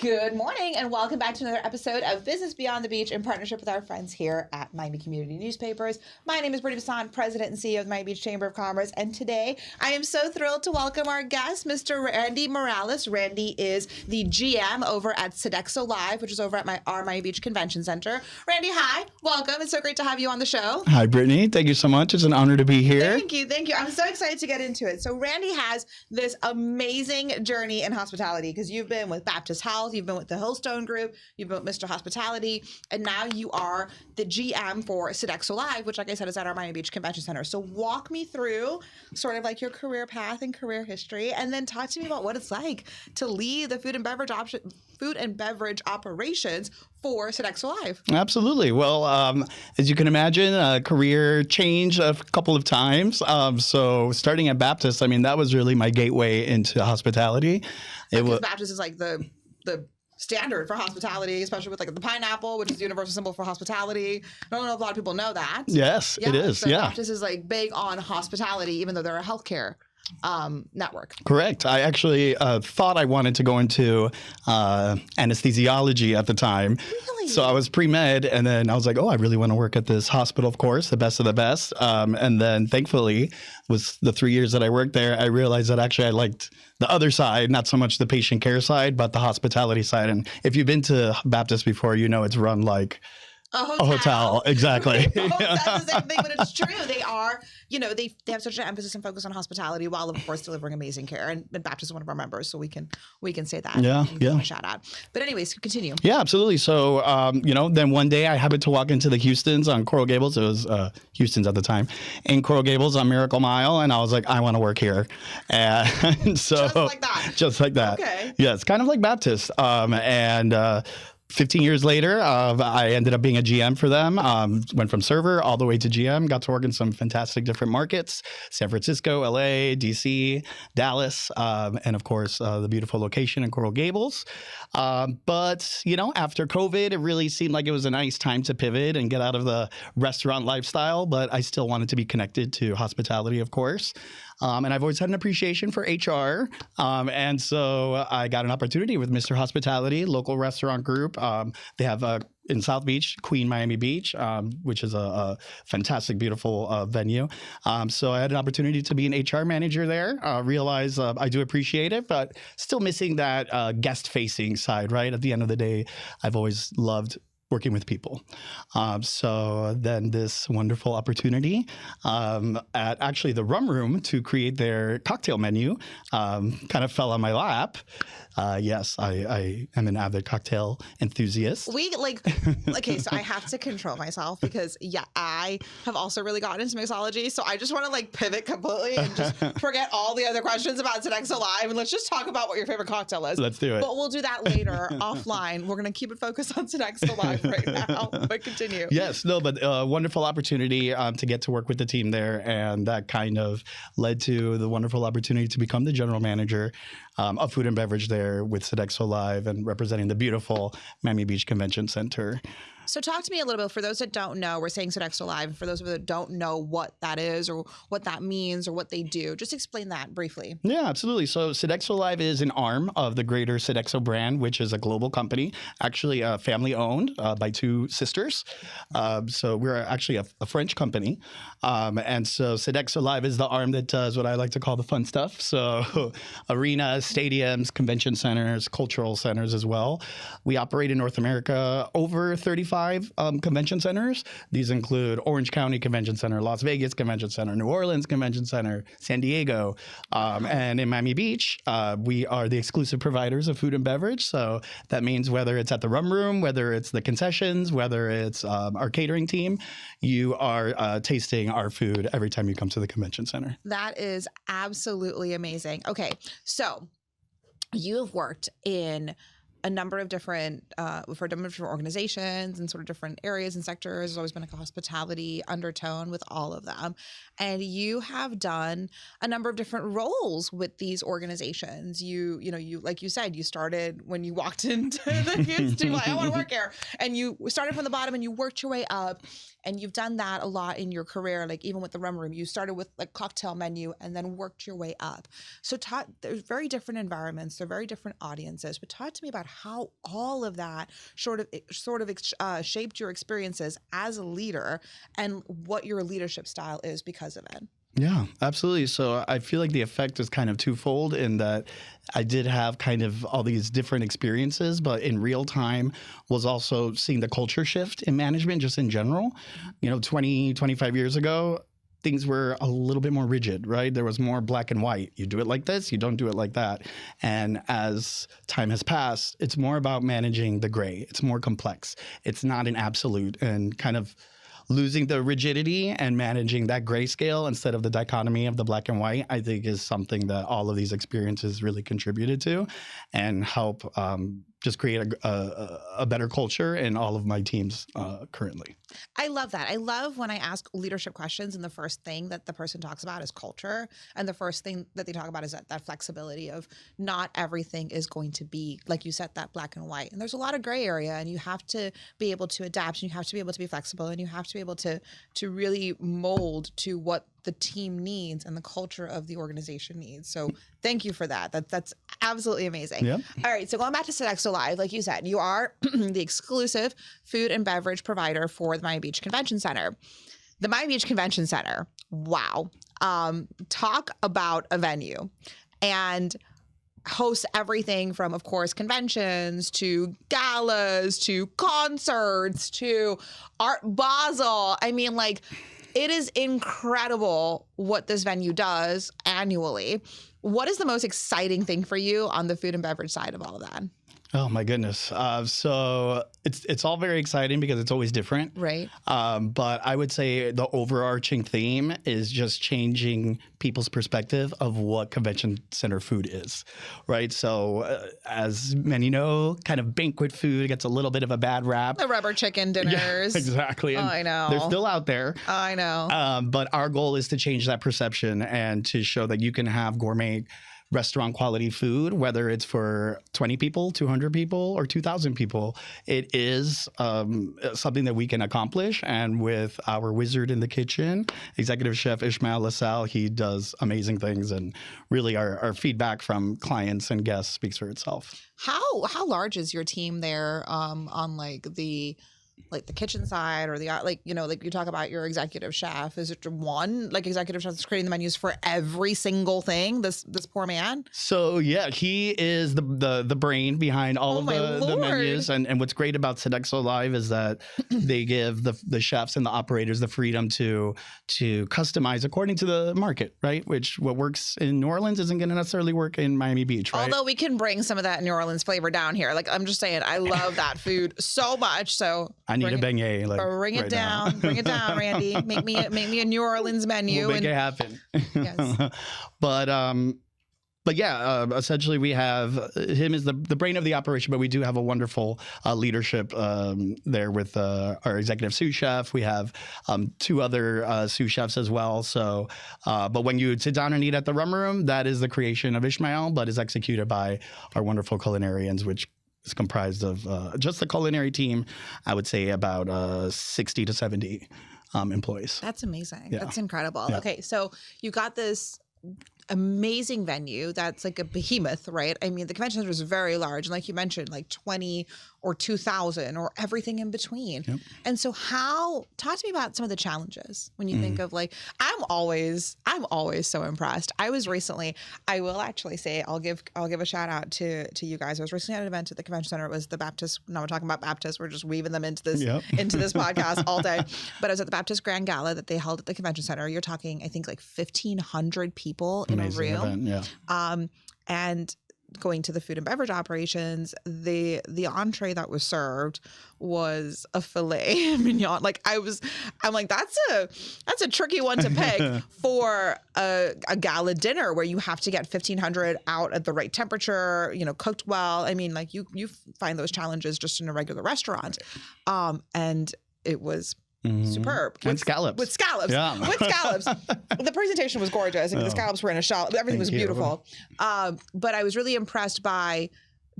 Good morning and welcome back to another episode of Business Beyond the Beach in partnership with our friends here at Miami Community Newspapers. My name is Brittnie Bassant, President and CEO of the Miami Beach Chamber of Commerce, and today I am so thrilled to welcome our guest, Mr. Randy Morales. Randy is the GM over at Sodexo Live, which is over at our Miami Beach Convention Center. Randy, hi, welcome. It's so great to have you on the show. Hi, Brittnie. Thank you so much. It's an honor to be here. Thank you. I'm so excited to get into it. So Randy has this amazing journey in hospitality because you've been with Baptist Health, you've been with the Hillstone Group, you've been with Mr. Hospitality, and now you are the GM for Sodexo Live, which, like I said, is at our Miami Beach Convention Center. So walk me through sort of like your career path and career history, and then talk to me about what it's like to lead the food and beverage operations for Sodexo Live. Absolutely. Well, as you can imagine, career change a couple of times. So starting at Baptist, I mean, that was really my gateway into hospitality. Baptist is like the standard for hospitality, especially with like the pineapple, which is the universal symbol for hospitality. I don't know if a lot of people know that. Yes, it is. So Baptist is like big on hospitality, even though they're a healthcare network. Correct. I actually thought I wanted to go into anesthesiology at the time. Really? So I was pre-med, and then I was like, oh, I really want to work at this hospital, of course, the best of the best. And then thankfully, was the 3 years that I worked there, I realized that actually I liked the other side, not so much the patient care side, but the hospitality side. And if you've been to Baptist before, you know it's run like a hotel. Exactly. That's the same thing, but it's true. They are, they have such an emphasis and focus on hospitality while, of course, delivering amazing care. And Baptist is one of our members, so we can say that. Yeah. Shout out. But anyways, continue. Yeah, absolutely. So, then one day I happened to walk into the Houston's on Coral Gables. It was Houston's at the time, in Coral Gables on Miracle Mile, and I was like, I want to work here. And so just like that. Okay. Yeah, it's kind of like Baptist. 15 years later, I ended up being a GM for them. Went from server all the way to GM. Got to work in some fantastic different markets: San Francisco, LA, DC, Dallas, and of course the beautiful location in Coral Gables. But after COVID, it really seemed like it was a nice time to pivot and get out of the restaurant lifestyle. But I still wanted to be connected to hospitality, of course. And I've always had an appreciation for HR. And so I got an opportunity with Mr. Hospitality, local restaurant group. They have in South Beach, Queen Miami Beach, which is a fantastic, beautiful venue. So I had an opportunity to be an HR manager there. Realize I do appreciate it, but still missing that guest-facing side, right? At the end of the day, I've always loved working with people. So then this wonderful opportunity at actually the Rum Room to create their cocktail menu kind of fell on my lap. Yes, I am an avid cocktail enthusiast. Okay, so I have to control myself because I have also really gotten into mixology. So I just want to pivot completely and just forget all the other questions about Sodexo Live and let's just talk about what your favorite cocktail is. Let's do it. But we'll do that later offline. We're going to keep it focused on Sodexo Live right now, but continue. Yes, no, but a wonderful opportunity to get to work with the team there. And that kind of led to the wonderful opportunity to become the general manager of food and beverage there with Sodexo Live and representing the beautiful Miami Beach Convention Center. So talk to me a little bit. For those that don't know, we're saying Sodexo Live. For those of you that don't know what that is or what that means or what they do, just explain that briefly. Yeah, absolutely. So Sodexo Live is an arm of the greater Sodexo brand, which is a global company, actually family owned by two sisters. So we're actually a French company. And so Sodexo Live is the arm that does what I like to call the fun stuff. So arenas, stadiums, convention centers, cultural centers as well. We operate in North America over 35 convention centers. These include Orange County Convention Center, Las Vegas Convention Center, New Orleans Convention Center, San Diego, and in Miami Beach, we are the exclusive providers of food and beverage. So that means whether it's at the Rum Room, whether it's the concessions, whether it's our catering team, you are tasting our food every time you come to the convention center. That is absolutely amazing. Okay, so you have worked in a number of different organizations and sort of different areas and sectors. There's always been like a hospitality undertone with all of them. And you have done a number of different roles with these organizations. You like you said, you started when you walked into the Houston, like, I want to work here. And you started from the bottom and you worked your way up. And you've done that a lot in your career, like even with the Rum Room. You started with like cocktail menu and then worked your way up. So there's very different environments, they're very different audiences. But talk to me about how all of that sort of shaped your experiences as a leader and what your leadership style is because of it. Yeah, absolutely. So I feel like the effect is kind of twofold in that I did have kind of all these different experiences, but in real time was also seeing the culture shift in management just in general. 25 years ago, things were a little bit more rigid, right? There was more black and white. You do it like this, you don't do it like that. And as time has passed, it's more about managing the gray. It's more complex. It's not an absolute, and kind of losing the rigidity and managing that grayscale instead of the dichotomy of the black and white, I think is something that all of these experiences really contributed to and help just create a better culture in all of my teams currently. I love that. I love when I ask leadership questions and the first thing that the person talks about is culture. And the first thing that they talk about is that flexibility of not everything is going to be, like you said, that black and white. And there's a lot of gray area, and you have to be able to adapt, and you have to be able to be flexible, and you have to be able to really mold to what the team needs and the culture of the organization needs. So thank you for that. That's absolutely amazing. Yep. All right. So going back to Sodexo Live, like you said, you are the exclusive food and beverage provider for the Miami Beach Convention Center. The Miami Beach Convention Center. Wow. Talk about a venue and hosts everything from, of course, conventions to galas to concerts to Art Basel. I mean, like, it is incredible what this venue does annually. What is the most exciting thing for you on the food and beverage side of all of that? Oh my goodness. So it's all very exciting because it's always different. Right. But I would say the overarching theme is just changing people's perspective of what convention center food is, right? So as many know, kind of banquet food gets a little bit of a bad rap. The rubber chicken dinners. Yeah, exactly. And I know. They're still out there. I know. But our goal is to change that perception and to show that you can have gourmet restaurant quality food, whether it's for 20 people, 200 people, or 2,000 people. It is something that we can accomplish. And with our wizard in the kitchen, Executive Chef Ishmael LaSalle, he does amazing things. And really our feedback from clients and guests speaks for itself. How large is your team there on the kitchen side, or like you talk about your executive chef? Is it one executive chef that's creating the menus for every single thing? This poor man. So yeah, he is the brain behind all of the menus. And what's great about Sodexo Live is that they give the chefs and the operators the freedom to customize according to the market, right? Which what works in New Orleans isn't going to necessarily work in Miami Beach, right? Although we can bring some of that New Orleans flavor down here. Like, I'm just saying, I love that food so much. So I need a beignet. Bring it down. Bring it down, Randy. Make me a New Orleans menu. We'll make it happen. Yes. But yeah, essentially we have him as the brain of the operation, but we do have a wonderful leadership there with our executive sous chef. We have 2 other sous chefs as well. So, but when you sit down and eat at the Rum Room, that is the creation of Ishmael, but is executed by our wonderful culinarians, which is comprised of just the culinary team, I would say about 60 to 70 employees. That's amazing. Yeah. That's incredible. Yeah. Okay, so you got this amazing venue that's like a behemoth, right? I mean, the convention center is very large, and like you mentioned, like 20 or 2,000 or everything in between. Yep. And so talk to me about some of the challenges when you think of, like, I'm always so impressed. I will actually say, I'll give a shout out to you guys. I was recently at an event at the convention center. It was the Baptist. Now we're talking about Baptist. We're just weaving them into this, into this podcast all day. But I was at the Baptist Grand Gala that they held at the convention center. You're talking, I think, like 1,500 people in Amazing a room. Event, yeah. And going to the food and beverage operations, the entree that was served was a filet mignon. Like, I'm like, that's a tricky one to pick for a gala dinner where you have to get 1,500 out at the right temperature, cooked well. I mean, like, you find those challenges just in a regular restaurant. And it was superb. With scallops. With scallops. Yeah. With scallops. The presentation was gorgeous. I mean, the scallops were in a shell. Everything was beautiful. But I was really impressed by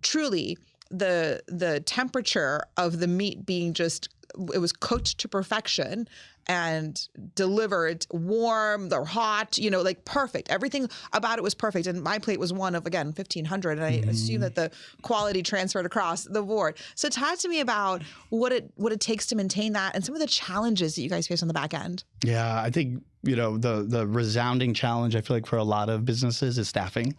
truly the temperature of the meat being just it was cooked to perfection and delivered warm or hot, like perfect. Everything about it was perfect. And my plate was one of, again, 1,500. And I assume that the quality transferred across the board. So talk to me about what it takes to maintain that and some of the challenges that you guys face on the back end. Yeah, I think, the resounding challenge I feel like for a lot of businesses is staffing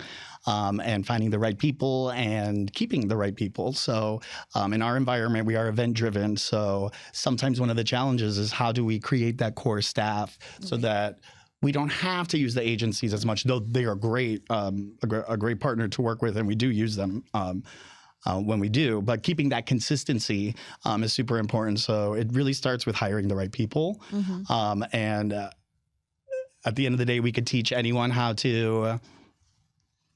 and finding the right people and keeping the right people. So in our environment, we are event driven. So sometimes one of the challenges is how do we create that core staff so that we don't have to use the agencies as much, though they are great, a great partner to work with, and we do use them. When we do, but keeping that consistency is super important. So it really starts with hiring the right people. And at the end of the day, we could teach anyone how to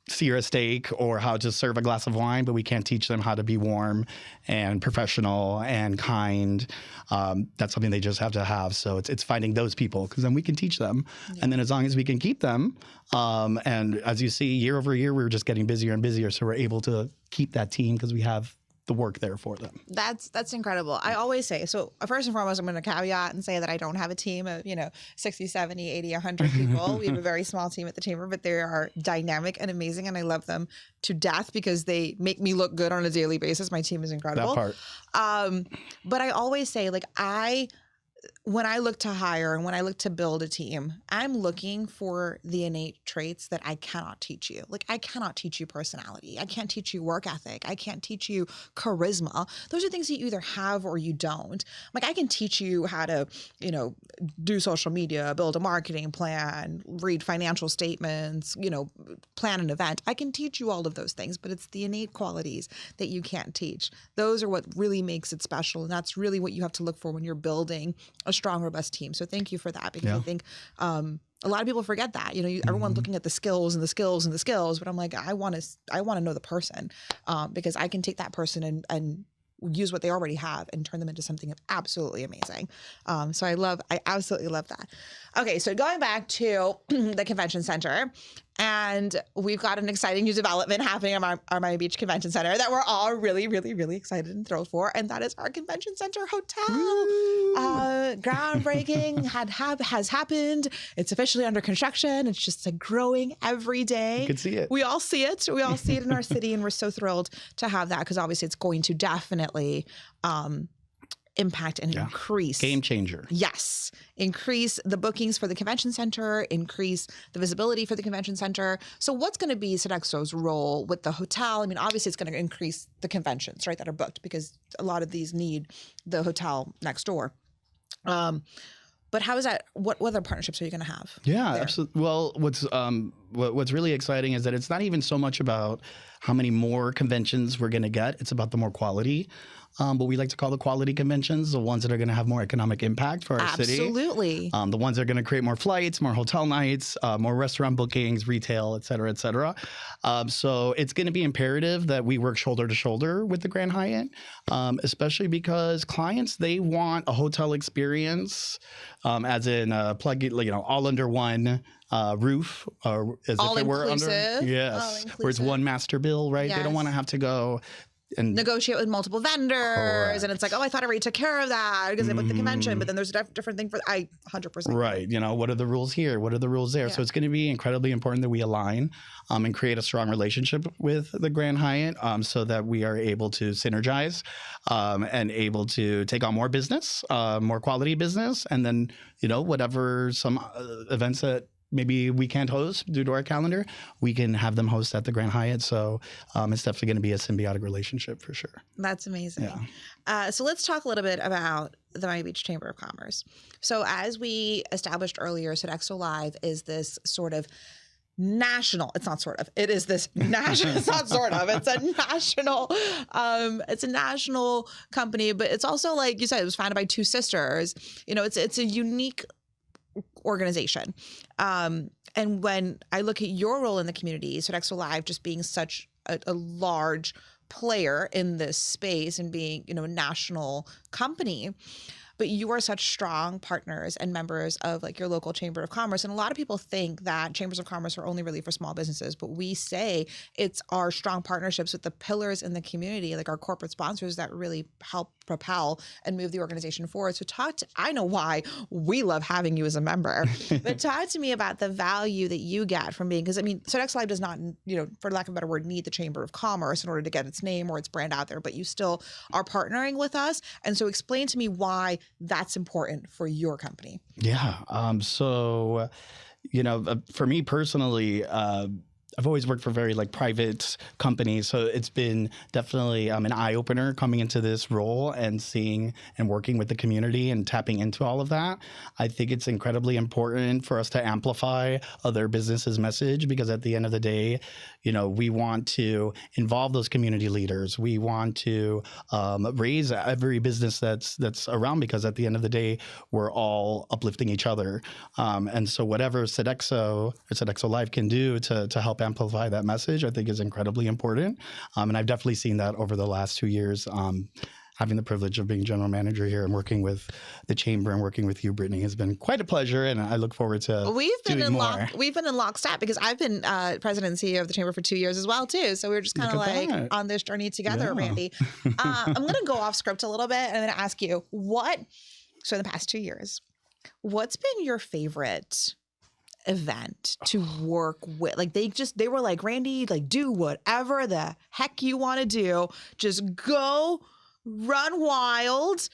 sear a steak or how to serve a glass of wine, but we can't teach them how to be warm and professional and kind. That's something they just have to have. So it's finding those people, because then we can teach them. Yeah. And then as long as we can keep them, and as you see, year over year, we're just getting busier and busier. So we're able to keep that team because we have the work there for them. That's incredible. I always say, so first and foremost, I'm going to caveat and say that I don't have a team of, 60, 70, 80, 100 people. We have a very small team at the chamber, but they are dynamic and amazing. And I love them to death because they make me look good on a daily basis. My team is incredible. That part. But I always say, when I look to hire and when I look to build a team, I'm looking for the innate traits that I cannot teach you. Like, I cannot teach you personality. I can't teach you work ethic. I can't teach you charisma. Those are things that you either have or you don't. Like, I can teach you how to, do social media, build a marketing plan, read financial statements, plan an event. I can teach you all of those things, but it's the innate qualities that you can't teach. Those are what really makes it special. And that's really what you have to look for when you're building a strong, robust team. So thank you for that, because I think a lot of people forget that. Everyone's looking at the skills and the skills and the skills, but I'm like, I want to know the person, because I can take that person and use what they already have and turn them into something absolutely amazing. So I absolutely love that. Okay, so going back to the convention center, and we've got an exciting new development happening at our Miami Beach Convention Center that we're all really, really, really excited and thrilled for, and that is our convention center hotel. Groundbreaking has happened. It's officially under construction. It's just growing every day. You can see it. We all see it. We all see it in our city, and we're so thrilled to have that, because obviously it's going to definitely impact and increase. Game changer. Yes. Increase the bookings for the convention center, increase the visibility for the convention center. So what's going to be Sodexo's role with the hotel? I mean, obviously it's going to increase the conventions, right, that are booked, because a lot of these need the hotel next door. But how is that? What other partnerships are you going to have? Yeah, absolutely. Well, what's really exciting is that it's not even so much about how many more conventions we're going to get. It's about the more quality. What we like to call the quality conventions, the ones that are going to have more economic impact for our city. Absolutely. The ones that are going to create more flights, more hotel nights, more restaurant bookings, retail, et cetera, et cetera. So it's going to be imperative that we work shoulder to shoulder with the Grand Hyatt, especially because clients, they want a hotel experience, as in plug it, all under one roof, as all if it were inclusive. Under, yes, where it's one master bill, right? Yes. They don't want to have to go and negotiate with multiple vendors. Correct. And it's like, oh, I thought I already took care of that because I booked the convention, but then there's a different thing for 100%. Right. What are the rules here? What are the rules there? Yeah. So it's going to be incredibly important that we align and create a strong relationship with the Grand Hyatt, so that we are able to synergize and able to take on more business, more quality business, and then, whatever some events that maybe we can't host due to our calendar, we can have them host at the Grand Hyatt. So it's definitely going to be a symbiotic relationship for sure. That's amazing. Yeah. So let's talk a little bit about the Miami Beach Chamber of Commerce. So as we established earlier, Sodexo Live is this sort of national, it's not sort of, it is this national, it's not sort of, it's a national company, but it's also, like you said, it was founded by two sisters. It's a unique organization. And when I look at your role in the community, Sodexo Live just being such a large player in this space and being, a national company, but you are such strong partners and members of like your local chamber of commerce. And a lot of people think that chambers of commerce are only really for small businesses, but we say it's our strong partnerships with the pillars in the community, like our corporate sponsors, that really help propel and move the organization forward. So I know why we love having you as a member, but talk to me about the value that you get from being, because I mean, Sodexo Live does not, for lack of a better word, need the Chamber of Commerce in order to get its name or its brand out there, but you still are partnering with us. And so explain to me why that's important for your company. Yeah. For me personally, I've always worked for very like private companies, so it's been definitely an eye opener coming into this role and seeing and working with the community and tapping into all of that. I think it's incredibly important for us to amplify other businesses' message, because at the end of the day, we want to involve those community leaders. We want to raise every business that's around, because at the end of the day, we're all uplifting each other. And so whatever Sodexo or Sodexo Live can do to help amplify that message, I think is incredibly important. And I've definitely seen that over the last 2 years. Having the privilege of being general manager here and working with the chamber and working with you, Brittnie, has been quite a pleasure, and I look forward to doing more. We've been in lockstep, because I've been president and CEO of the chamber for 2 years as well too. So we were just kind of like on this journey together, Randy. I'm going to go off script a little bit and then ask you so in the past 2 years, what's been your favorite event to work with? Like they were like, Randy, like do whatever the heck you want to do. Just go run wild,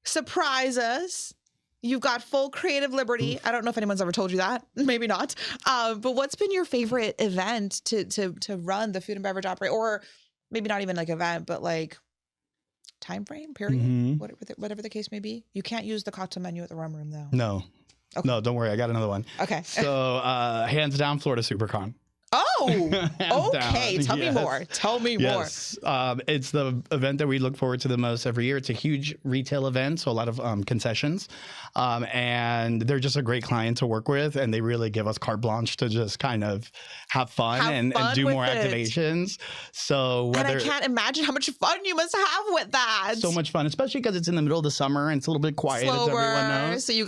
surprise us. You've got full creative liberty. I don't know if anyone's ever told you that. Maybe not. But what's been your favorite event to run the food and beverage operate, or maybe not even like event, but like time frame, period, whatever the case may be? You can't use the cocktail menu at the Rum Room though. No. Okay. No, don't worry. I got another one. Okay. So hands down, Florida SuperCon. Oh, okay. Tell me more. Tell me more. It's the event that we look forward to the most every year. It's a huge retail event, so a lot of concessions. And they're just a great client to work with, and they really give us carte blanche to just kind of have fun and do more activations. So and I can't imagine how much fun you must have with that. So much fun, especially because it's in the middle of the summer and it's a little bit quiet, as everyone knows. So you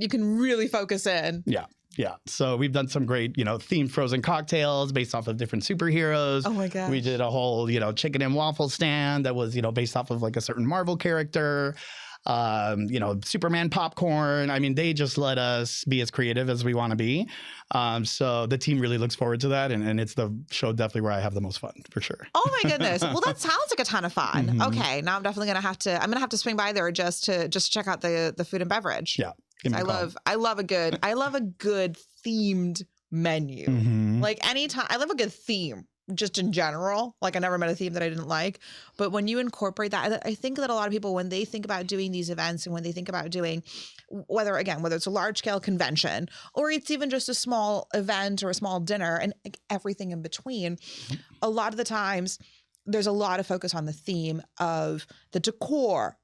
can really focus in. Yeah. So we've done some great, themed frozen cocktails based off of different superheroes. Oh my gosh. We did a whole, chicken and waffle stand that was, based off of like a certain Marvel character. Superman popcorn. I mean, they just let us be as creative as we want to be. So the team really looks forward to that. And it's the show definitely where I have the most fun, for sure. Oh my goodness. Well, that sounds like a ton of fun. Mm-hmm. Okay. Now I'm definitely going to have to swing by there just to check out the food and beverage. Yeah. I love a good themed menu. Mm-hmm. Like anytime, I love a good theme just in general. Like I never met a theme that I didn't like, but when you incorporate that, I think that a lot of people, when they think about doing these events and when they think about doing, whether it's a large scale convention or it's even just a small event or a small dinner and like everything in between, a lot of the times there's a lot of focus on the theme of the decor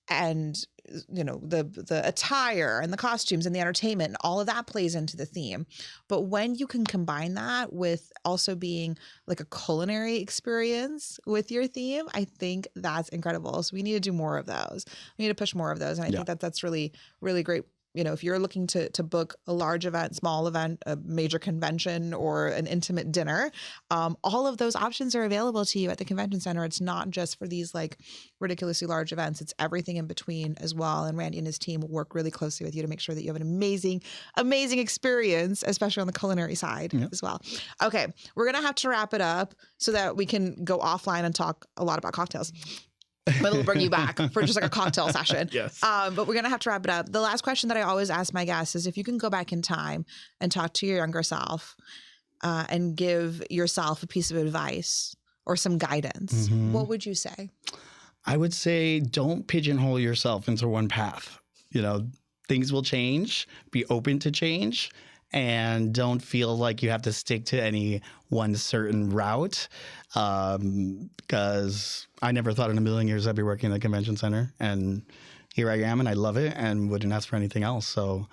and the attire and the costumes and the entertainment, and all of that plays into the theme. But when you can combine that with also being like a culinary experience with your theme, I think that's incredible. So we need to do more of those. We need to push more of those. And I think that's really, really great. If you're looking to book a large event, small event, a major convention, or an intimate dinner, all of those options are available to you at the convention center. It's not just for these like ridiculously large events. It's everything in between as well. And Randy and his team will work really closely with you to make sure that you have an amazing, amazing experience, especially on the culinary side as well. Okay, we're going to have to wrap it up so that we can go offline and talk a lot about cocktails. But it'll bring you back for just like a cocktail session. Yes. But we're going to have to wrap it up. The last question that I always ask my guests is if you can go back in time and talk to your younger self and give yourself a piece of advice or some guidance, what would you say? I would say don't pigeonhole yourself into one path. Things will change. Be open to change. And don't feel like you have to stick to any one certain route, because I never thought in a million years I'd be working in the convention center, and here I am, and I love it, and wouldn't ask for anything else. So,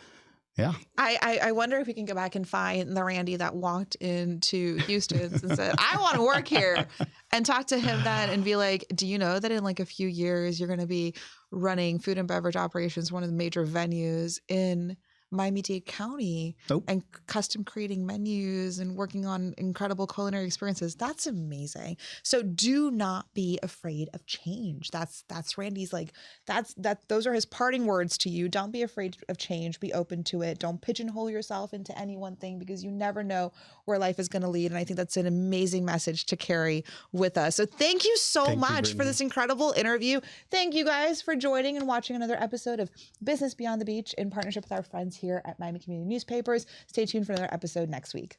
Yeah. I wonder if we can go back and find the Randy that walked into Houston's and said, I want to work here, and talk to him then and be like, do you know that in like a few years, you're going to be running food and beverage operations, one of the major venues in Miami-Dade County, Nope. and custom creating menus and working on incredible culinary experiences. That's amazing. So do not be afraid of change. That's Randy's like, those are his parting words to you. Don't be afraid of change. Be open to it. Don't pigeonhole yourself into any one thing, because you never know where life is going to lead. And I think that's an amazing message to carry with us. So thank you so much for this incredible interview. Thank you guys for joining and watching another episode of Business Beyond the Beach in partnership with our friends here at Miami Community Newspapers. Stay tuned for another episode next week.